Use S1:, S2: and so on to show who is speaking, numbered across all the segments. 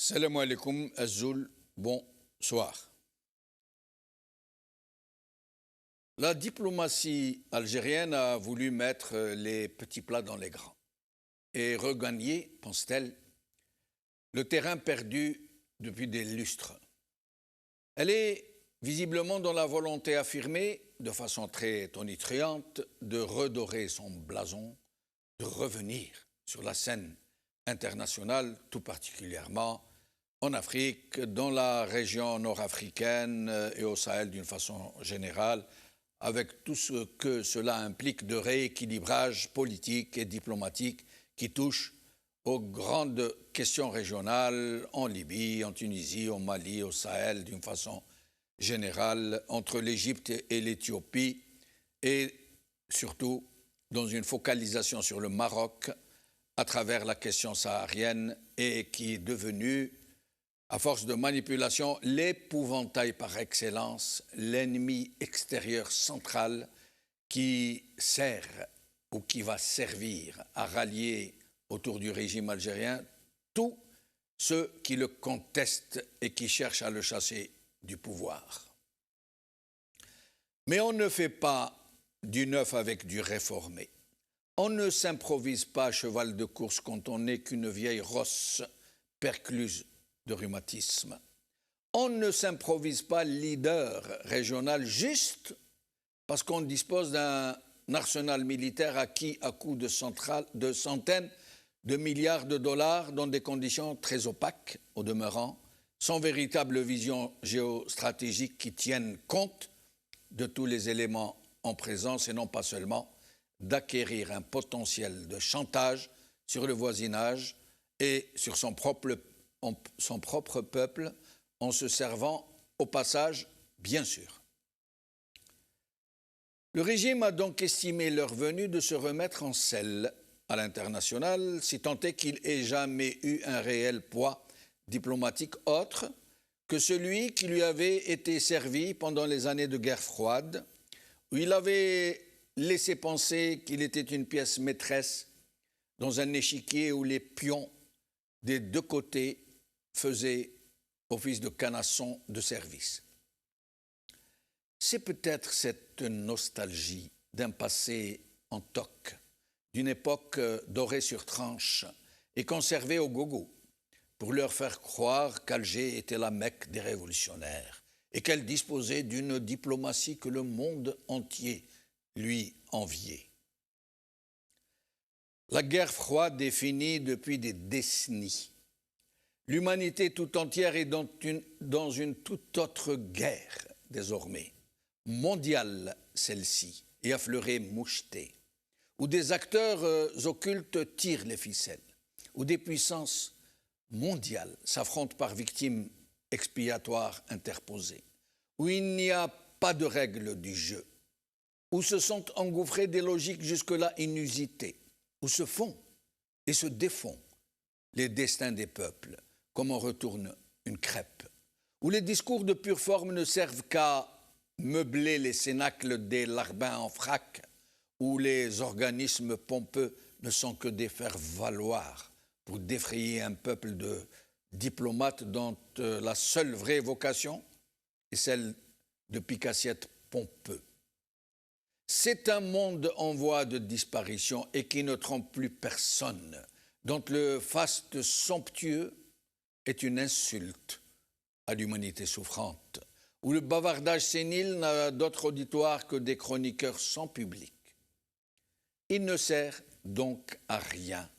S1: Salam alaikum, Azul, bonsoir. La diplomatie algérienne a voulu mettre les petits plats dans les grands et regagner, pense-t-elle, le terrain perdu depuis des lustres. Elle est visiblement dans la volonté affirmée, de façon très tonitruante, de redorer son blason, de revenir sur la scène internationale, tout particulièrement en Afrique, dans la région nord-africaine et au Sahel d'une façon générale, avec tout ce que cela implique de rééquilibrage politique et diplomatique qui touche aux grandes questions régionales en Libye, en Tunisie, au Mali, au Sahel, d'une façon générale, entre l'Égypte et l'Éthiopie, et surtout dans une focalisation sur le Maroc à travers la question saharienne et qui est devenue, à force de manipulation, l'épouvantail par excellence, l'ennemi extérieur central qui sert ou qui va servir à rallier autour du régime algérien tous ceux qui le contestent et qui cherchent à le chasser du pouvoir. Mais on ne fait pas du neuf avec du réformé. On ne s'improvise pas cheval de course quand on n'est qu'une vieille rosse percluse de rhumatisme. On ne s'improvise pas leader régional juste parce qu'on dispose d'un arsenal militaire acquis à coût de centaines de milliards de dollars dans des conditions très opaques au demeurant, sans véritable vision géostratégique qui tienne compte de tous les éléments en présence et non pas seulement d'acquérir un potentiel de chantage sur le voisinage et sur son propre peuple en se servant au passage, bien sûr. Le régime a donc estimé l'heure venue de se remettre en selle à l'international, si tant est qu'il ait jamais eu un réel poids diplomatique autre que celui qui lui avait été servi pendant les années de guerre froide, où il avait laissé penser qu'il était une pièce maîtresse dans un échiquier où les pions des deux côtés faisaient office de canasson de service. C'est peut-être cette nostalgie d'un passé en toc, d'une époque dorée sur tranche et conservée au gogo, pour leur faire croire qu'Alger était la Mecque des révolutionnaires et qu'elle disposait d'une diplomatie que le monde entier lui enviait. La guerre froide est finie depuis des décennies. L'humanité tout entière est dans une toute autre guerre désormais, mondiale celle-ci, et affleurée mouchetée, où des acteurs occultes tirent les ficelles, où des puissances mondiales s'affrontent par victimes expiatoires interposées, où il n'y a pas de règles du jeu, où se sont engouffrées des logiques jusque-là inusitées, où se font et se défont les destins des peuples, comme on retourne une crêpe, où les discours de pure forme ne servent qu'à meubler les cénacles des larbins en frac, où les organismes pompeux ne sont que des faire-valoir pour défrayer un peuple de diplomates dont la seule vraie vocation est celle de pique-assiette pompeux. C'est un monde en voie de disparition et qui ne trompe plus personne, dont le faste somptueux est une insulte à l'humanité souffrante, où le bavardage sénile n'a d'autre auditoire que des chroniqueurs sans public. Il ne sert donc à rien.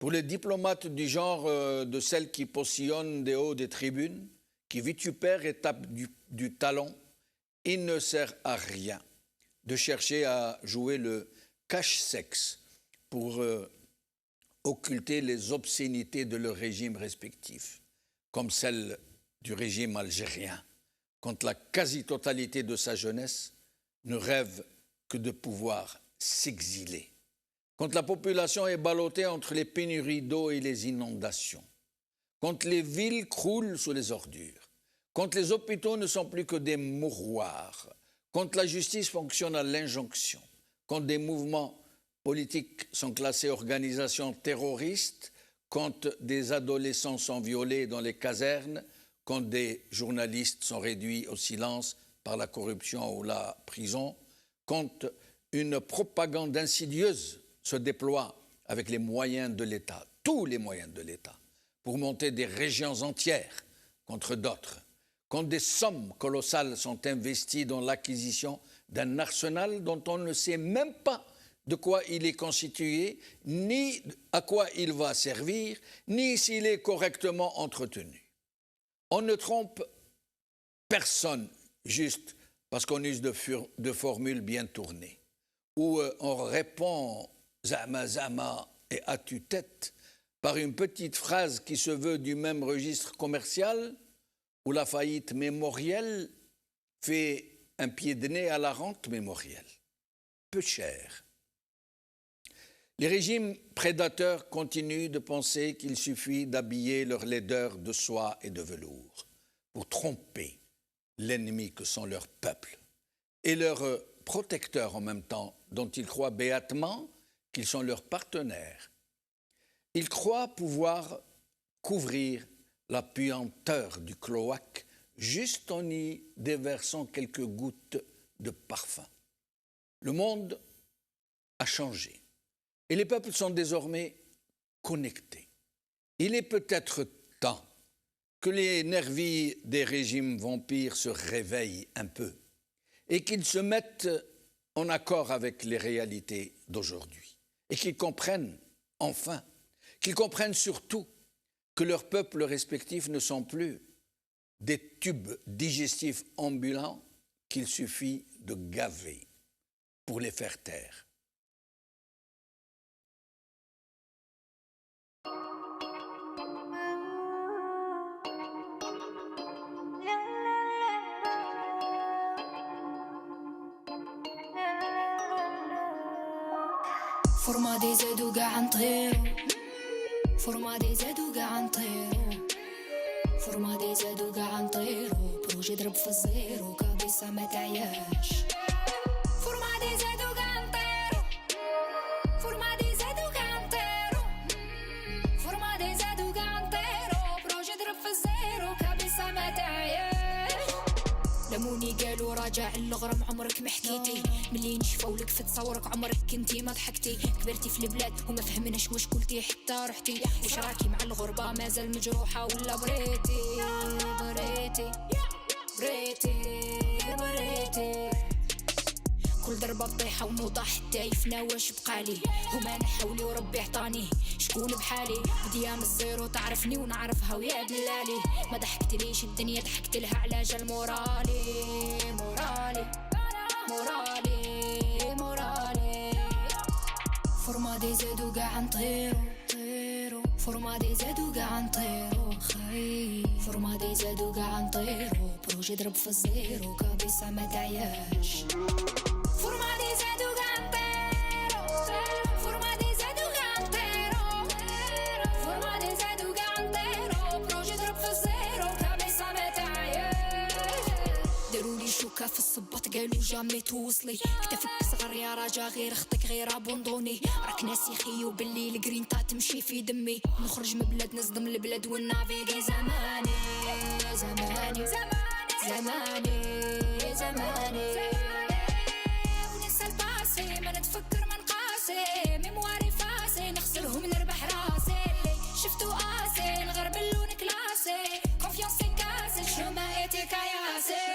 S1: Pour les diplomates du genre de celles qui postillonnent des hauts des tribunes, qui vitupèrent et tapent du talon, il ne sert à rien de chercher à jouer le cache-sexe pour occulter les obscénités de leurs régimes respectifs, comme celle du régime algérien, quand la quasi-totalité de sa jeunesse ne rêve que de pouvoir s'exiler, quand la population est ballottée entre les pénuries d'eau et les inondations, quand les villes croulent sous les ordures, quand les hôpitaux ne sont plus que des mouroirs, quand la justice fonctionne à l'injonction, quand des mouvements politiques sont classés organisations terroristes, quand des adolescents sont violés dans les casernes, quand des journalistes sont réduits au silence par la corruption ou la prison, quand une propagande insidieuse se déploie avec les moyens de l'État, tous les moyens de l'État, pour monter des régions entières contre d'autres, quand des sommes colossales sont investies dans l'acquisition d'un arsenal dont on ne sait même pas de quoi il est constitué, ni à quoi il va servir, ni s'il est correctement entretenu. On ne trompe personne juste parce qu'on use de formules bien tournées, où on répond zama zama et à tue-tête par une petite phrase qui se veut du même registre commercial, où la faillite mémorielle fait un pied de nez à la rente mémorielle. Peu cher. Les régimes prédateurs continuent de penser qu'il suffit d'habiller leur laideur de soie et de velours pour tromper l'ennemi que sont leurs peuples et leurs protecteurs en même temps, dont ils croient béatement qu'ils sont leurs partenaires. Ils croient pouvoir couvrir la puanteur du cloaque juste en y déversant quelques gouttes de parfum. Le monde a changé et les peuples sont désormais connectés. Il est peut-être temps que les nervis des régimes vampires se réveillent un peu et qu'ils se mettent en accord avec les réalités d'aujourd'hui et qu'ils comprennent enfin, qu'ils comprennent surtout que leurs peuples respectifs ne sont plus des tubes digestifs ambulants qu'il suffit de gaver pour les faire taire.
S2: فورما دي زادو قاع نطيرو فورما دي زادو قاع نطيرو فورما دي زادو قاع نطيرو بروجي ضرب في الزيرو كابيسا ما تعياش فورما دي زادو قاع نطيرو فورما دي زادو قاع نطيرو فورما دي زادو قاع نطيرو بروجي ضرب في الزيرو كابيسا ما تعياش لموني قالوا راجع الغرام عمرك ما حكيتي ملي نشفاولك في تصورك عمرك كنتي ما ضحكتي كبرتي في البلاد وما فهمناش واش قلتي حتى رحتي واش راكي مع الغربه مازال مجروحه ولا بريتي بريتي بريتي بريتي كل ضربه بطيحه ونوضه حتى يفنى واش بقالي هما انا حولي وربي عطاني شكون بحالي بديا من الزيرو تعرفني ونعرفها ويا دلالي ما ضحكتليش الدنيا ضحكت لها على جال مورالي مورالي مورالي مورالي فورما دي زادو قاع نطيرو طيرو فورما دي زادو قاع نطيرو خي فورما دي زادو قاع نطيرو بروجي ضرب في الزيرو كابيسا ما تعياش فورما دي زادو قاع نطيرو فورما دي زادو قاع نطيرو فورما دي زادو قاع نطيرو بروجي ضرب في الزيرو كابيسا ما تعياش دارولي شوكة في الصباط قالوا جامي توصلي كتفك صغر يا راجا غير اختك غير ابوندوني راك ناسي خيو باللي الجرينتا تمشي في دمي نخرج من بلاد نصدم البلاد والنافيغي زماني زماني زماني زماني ونسى الباسي ما نتفكر من قاسي ميمواري فاسي نخسرهم نربح راسي شفتو قاسي نغرب اللون كلاسي كونفيونسي كاسي شوما ايتي كاياسي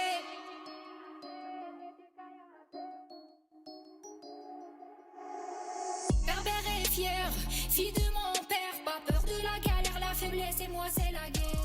S2: Berbère et fier, fille de mon père, pas peur de la galère, la faiblesse et moi c'est la guerre.